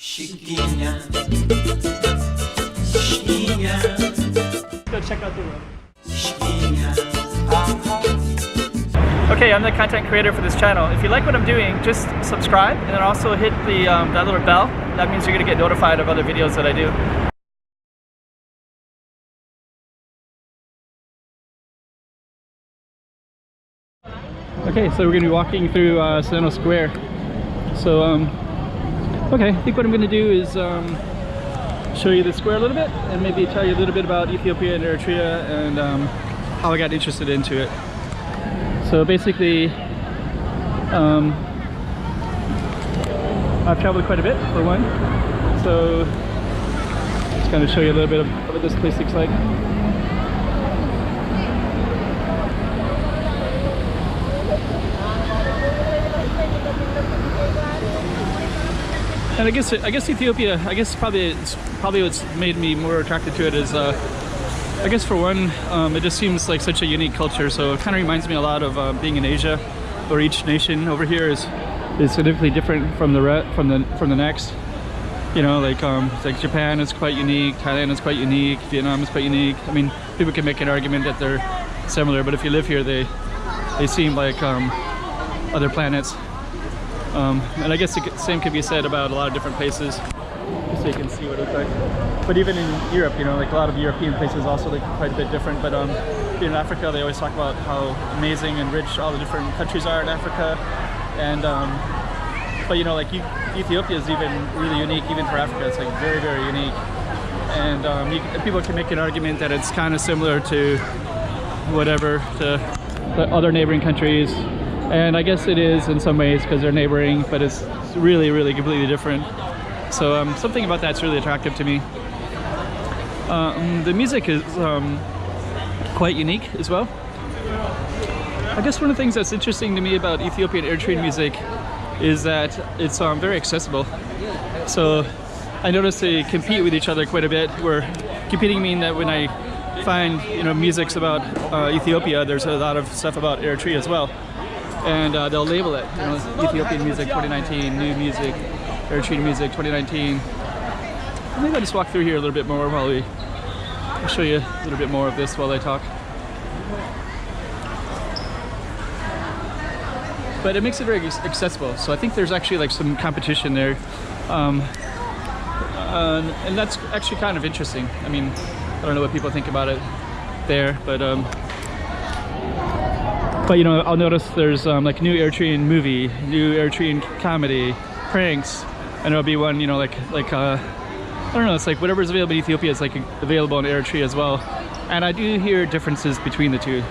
Go check out the room. Okay, I'm the content creator for this channel. If you like what I'm doing, just subscribe and then also hit the that little bell. That means you're gonna get notified of other videos that I do. Okay, so we're gonna be walking through Seno Square. So, okay, I think what I'm gonna do is show you the square a little bit and maybe tell you a little bit about Ethiopia and Eritrea and how I got interested into it. So basically, I've traveled quite a bit for one. So, just kind of show you a little bit of what this place looks like. And I guess Ethiopia, probably what's made me more attracted to it is, I guess for one, it just seems like such a unique culture. So it kind of reminds me a lot of being in Asia, where each nation over here is significantly different from the next. You know, like Japan is quite unique, Thailand is quite unique, Vietnam is quite unique. I mean, people can make an argument that they're similar, but if you live here, they seem like other planets. And I guess the same could be said about a lot of different places, just so you can see what it looks like. But even in Europe, you know, like a lot of European places also look quite a bit different. But in Africa, they always talk about how amazing and rich all the different countries are in Africa. And but you know, like Ethiopia is even really unique, even for Africa. It's like very, very unique. And people can make an argument that it's kind of similar to whatever, to the other neighboring countries. And I guess it is in some ways because they're neighboring, but it's really, really completely different. So something about that's really attractive to me. The music is quite unique as well. I guess one of the things that's interesting to me about Ethiopian Eritrean music is that it's very accessible. So I noticed they compete with each other quite a bit. Where competing mean that when I find music's about Ethiopia, there's a lot of stuff about Eritrea as well. And they'll label it, Ethiopian music 2019, new music, Eritrean music 2019. Maybe I'll just walk through here a little bit more while I'll show you a little bit more of this while I talk. But it makes it very accessible. So I think there's actually like some competition there. And that's actually kind of interesting. I mean, I don't know what people think about it there, but you know, I'll notice there's like new Eritrean movie, new Eritrean comedy, pranks, and it'll be one, like I don't know, it's like whatever's available in Ethiopia is like available in Eritrea as well. And I do hear differences between the two.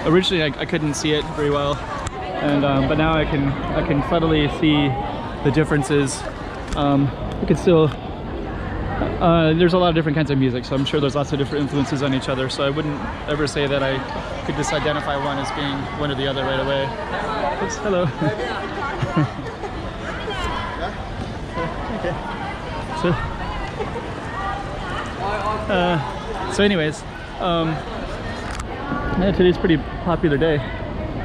Originally I couldn't see it very well, and but now I can subtly see the differences. You can still there's a lot of different kinds of music, so I'm sure there's lots of different influences on each other, so I wouldn't ever say that I could just identify one as being one or the other right away. Oops, hello. Okay. So anyways, yeah, today's a pretty popular day.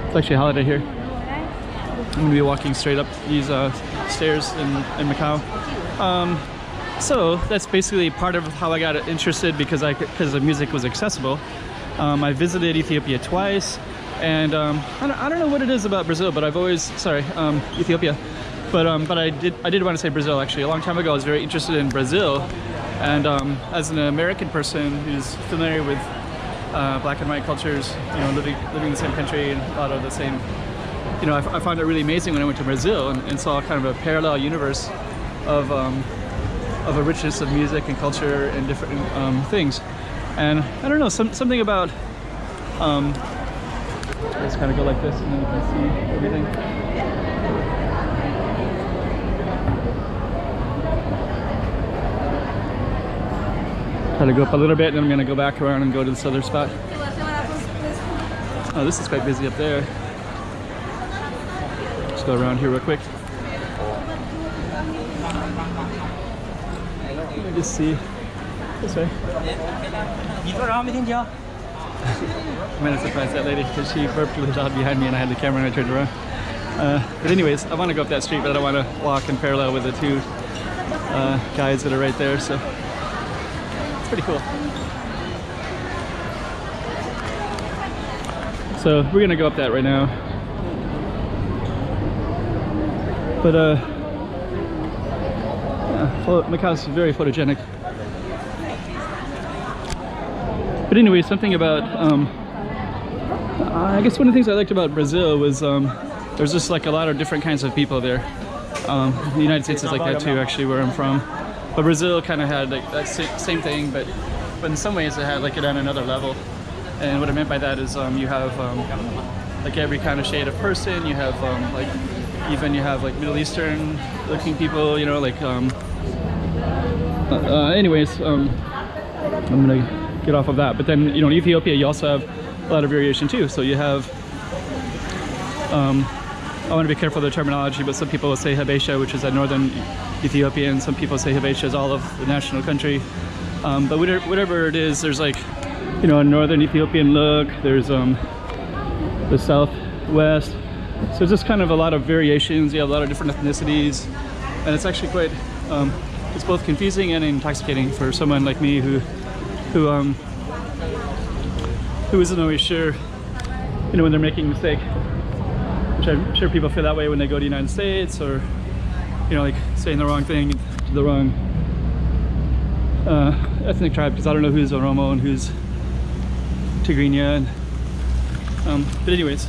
It's actually a holiday here. I'm going to be walking straight up these stairs in Macau. So that's basically part of how I got interested, because the music was accessible. I visited Ethiopia twice, and I don't know what it is about Brazil, but I've always Ethiopia, but I did want to say Brazil actually. A long time ago I was very interested in Brazil, and as an American person who's familiar with black and white cultures, living in the same country and a lot of the same, I found it really amazing when I went to Brazil and saw kind of a parallel universe of a richness of music and culture and different things. And I don't know, something about let's kind of go like this and then you can see everything. Try to go up a little bit, and then I'm going to go back around and go to this other spot. Oh, this is quite busy up there. Let's go around here real quick. Let me just see this way. I'm kind of surprised that lady, because she burped really loud behind me and I had the camera and I turned around. But anyways, I want to go up that street, but I don't want to walk in parallel with the two guides that are right there, so it's pretty cool. So we're gonna go up that right now. But Macau's very photogenic. But anyway, something about I guess one of the things I liked about Brazil was there's just like a lot of different kinds of people there. The United States is like that too, actually, where I'm from. But Brazil kind of had like that same thing, but in some ways it had like it on another level. And what I meant by that is you have like every kind of shade of person. You have like even you have like Middle Eastern looking people, you know, like anyways, I'm gonna get off of that. But then, you know, in Ethiopia you also have a lot of variation too. So you have I want to be careful of the terminology, but some people will say Habesha, which is a northern Ethiopia, and some people say Habesha is all of the national country. But whatever it is, there's like, you know, a northern Ethiopian look, there's the southwest. So it's just kind of a lot of variations. You have a lot of different ethnicities, and it's actually quite, it's both confusing and intoxicating for someone like me who isn't always sure, you know, when they're making a mistake. Which I'm sure people feel that way when they go to the United States, or, you know, like saying the wrong thing to the wrong ethnic tribe, because I don't know who's Oromo and who's Tigrinya. And, but anyways,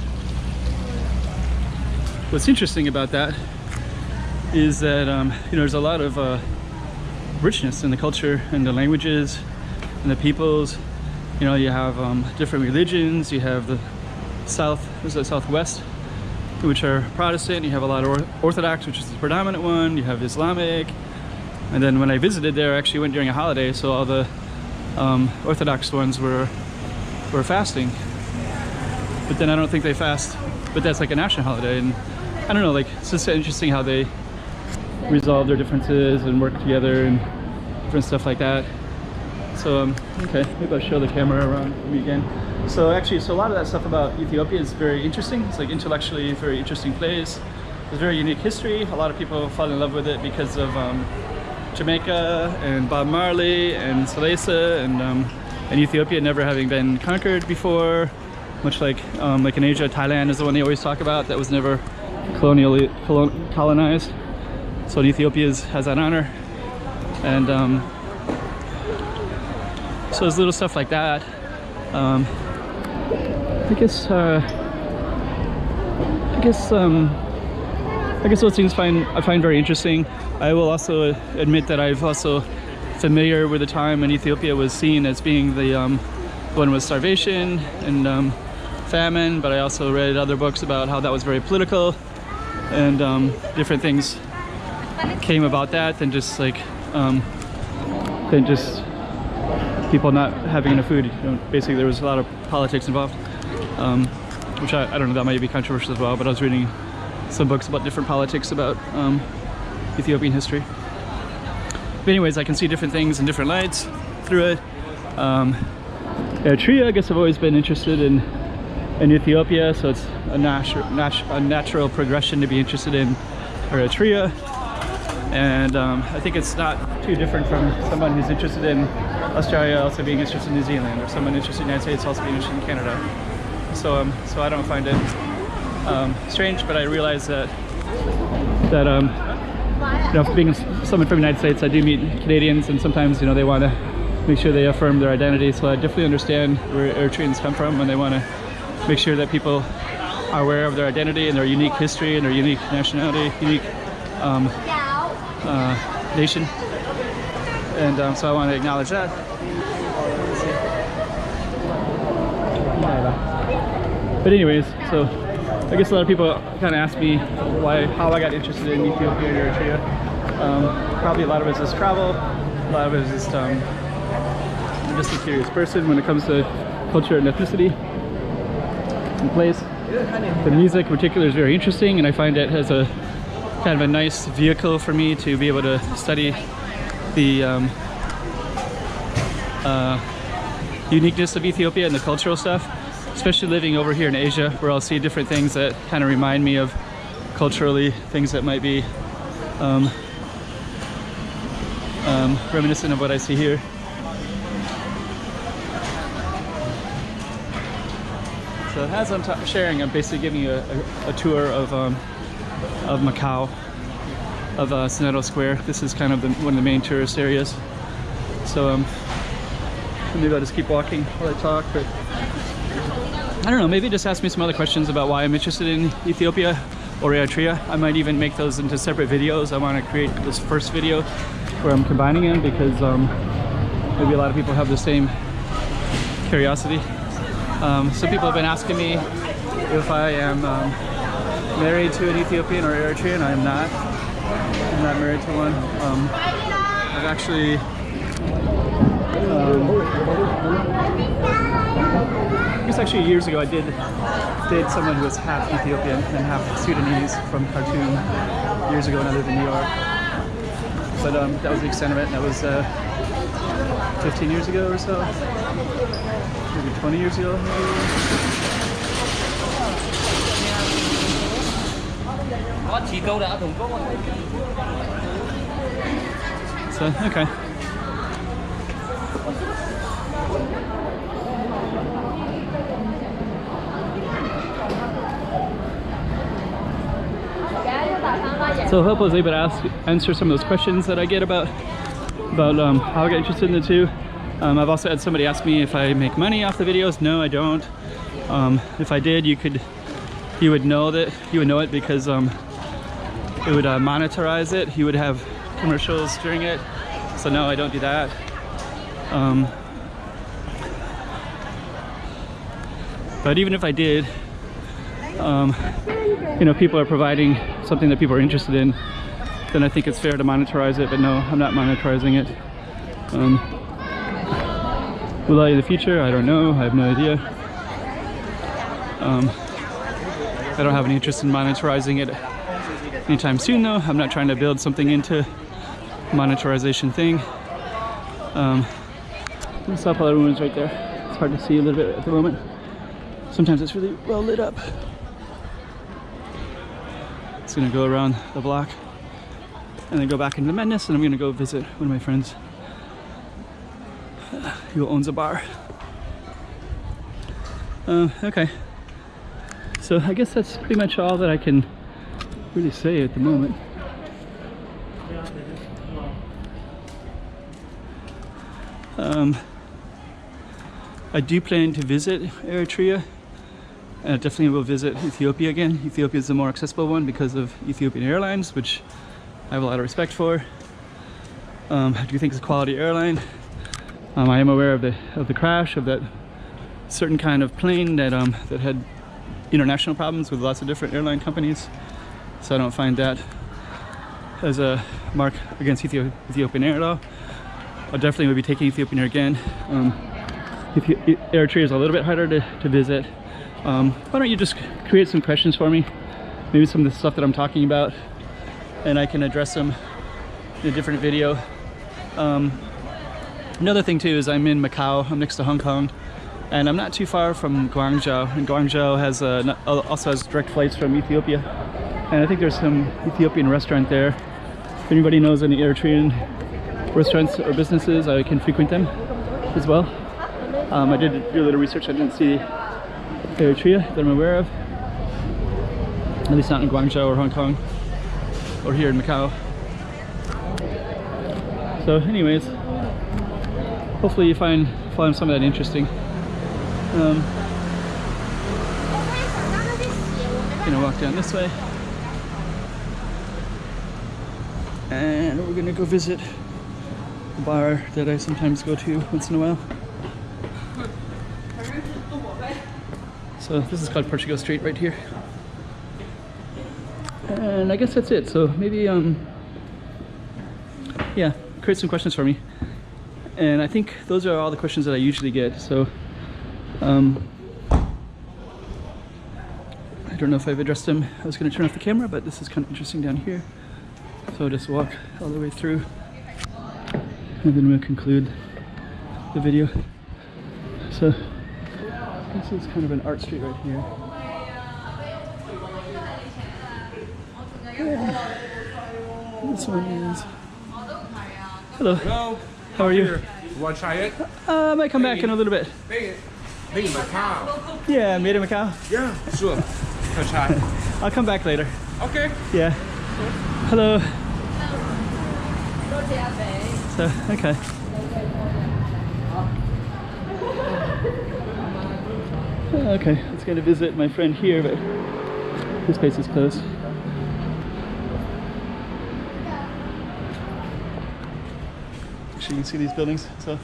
what's interesting about that is that you know, there's a lot of richness in the culture and the languages and the peoples. You know, you have different religions. You have the southwest, which are Protestant. You have a lot of Orthodox, which is the predominant one. You have Islamic. And then when I visited there, I actually went during a holiday, so all the Orthodox ones were fasting. But then I don't think they fast, but that's like a national holiday. And I don't know, like, it's just interesting how they resolve their differences and work together and different stuff like that. So, okay, maybe I'll show the camera around me again. So actually, so a lot of that stuff about Ethiopia is very interesting. It's like intellectually a very interesting place. It's a very unique history. A lot of people fall in love with it because of Jamaica and Bob Marley and Salesa and Ethiopia never having been conquered before. Much like in Asia, Thailand is the one they always talk about that was never colonized. So Ethiopia has that honor. And so there's little stuff like that. I guess those things I find very interesting. I will also admit that I've also familiar with the time when Ethiopia was seen as being the one with starvation and famine, but I also read other books about how that was very political, and different things came about that than just like people not having enough food. You know, basically there was a lot of politics involved, which I don't know, that might be controversial as well, but I was reading some books about different politics about Ethiopian history. But anyways, I can see different things in different lights through it. Eritrea, I guess I've always been interested in Ethiopia, so it's a natural progression to be interested in Eritrea. And I think it's not too different from someone who's interested in Australia also being interested in New Zealand, or someone interested in the United States also being interested in Canada. So so I don't find it strange, but I realize that you know, being someone from the United States, I do meet Canadians, and sometimes, you know, they want to make sure they affirm their identity. So I definitely understand where Eritreans come from when they want to make sure that people are aware of their identity and their unique history and their unique nationality, unique nation. And so I want to acknowledge that. But anyways, so I guess a lot of people kind of ask me how I got interested in Ethiopia and Eritrea. Probably a lot of it is just travel. A lot of it is just I'm just a curious person when it comes to culture and ethnicity and place. The music in particular is very interesting, and I find it has a kind of a nice vehicle for me to be able to study the uniqueness of Ethiopia and the cultural stuff, especially living over here in Asia, where I'll see different things that kind of remind me of culturally things that might be reminiscent of what I see here. So as I'm sharing, I'm basically giving you a tour of Macau, of Soneto Square. This is kind of one of the main tourist areas. So maybe I'll just keep walking while I talk, but I don't know, maybe just ask me some other questions about why I'm interested in Ethiopia or Eritrea. I might even make those into separate videos. I want to create this first video where I'm combining them because maybe a lot of people have the same curiosity. Some people have been asking me if I am married to an Ethiopian or Eritrean. I am not. I'm not married to one. I've actually I guess actually years ago I did date someone who was half Ethiopian and half Sudanese from Khartoum years ago when I lived in New York. But that was the extent of it, and that was 15 years ago or so. Maybe 20 years ago. So, okay. So I hope I was able to answer some of those questions that I get about how I got interested in the two. I've also had somebody ask me if I make money off the videos. No, I don't. If I did, you would know it because it would monetize it. You would have commercials during it. So no, I don't do that. But even if I did, you know, people are providing something that people are interested in, then I think it's fair to monetize it. But no, I'm not monetizing it. Will I in the future? I don't know. I have no idea. I don't have any interest in monetizing it anytime soon, though. I'm not trying to build something into monetization thing. The Sao Paulo ruins right there. It's hard to see a little bit at the moment. Sometimes it's really well lit up. It's gonna go around the block and then go back into Madness, and I'm gonna go visit one of my friends who owns a bar. Okay, so I guess that's pretty much all that I can really say at the moment. I do plan to visit Eritrea. I definitely will visit Ethiopia again. Ethiopia is the more accessible one because of Ethiopian Airlines, which I have a lot of respect for. I do think it's a quality airline. I am aware of the crash of that certain kind of plane that that had international problems with lots of different airline companies. So I don't find that as a mark against Ethiopian Air law. I definitely would be taking Ethiopian Air again. Eritrea is a little bit harder to visit. Why don't you just create some questions for me? Maybe some of the stuff that I'm talking about, and I can address them in a different video. Another thing too is I'm in Macau. I'm next to Hong Kong, and I'm not too far from Guangzhou. And Guangzhou has also has direct flights from Ethiopia, and I think there's some Ethiopian restaurant there. If anybody knows any Eritrean restaurants or businesses, I can frequent them as well. I did do a little research. I didn't see Eritrea that I'm aware of, at least not in Guangzhou or Hong Kong or here in Macau. So anyways, hopefully you find some of that interesting. Gonna walk down this way, and we're gonna go visit a bar that I sometimes go to once in a while. So this is called Portuguese Street right here. And I guess that's it. So maybe, yeah, create some questions for me. And I think those are all the questions that I usually get. So I don't know if I've addressed them. I was gonna turn off the camera, but this is kind of interesting down here. So I'll just walk all the way through, and then we'll conclude the video. So this is kind of an art street right here. And this one is Hello. Hello. How are you? You want to try it? I might come back in a little bit. Made in Macau. Yeah, made in Macau. Yeah, sure. Can try. I'll come back later. Okay. Yeah. Hello. So, okay. Okay, let's go to visit my friend here, but this place is closed. Actually, you can see these buildings. So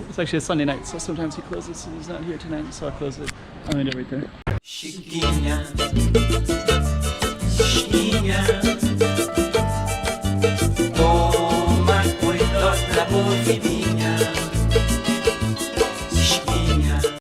it's actually a Sunday night, so sometimes he closes. So he's not here tonight, so I'll close it. I'll end it right there.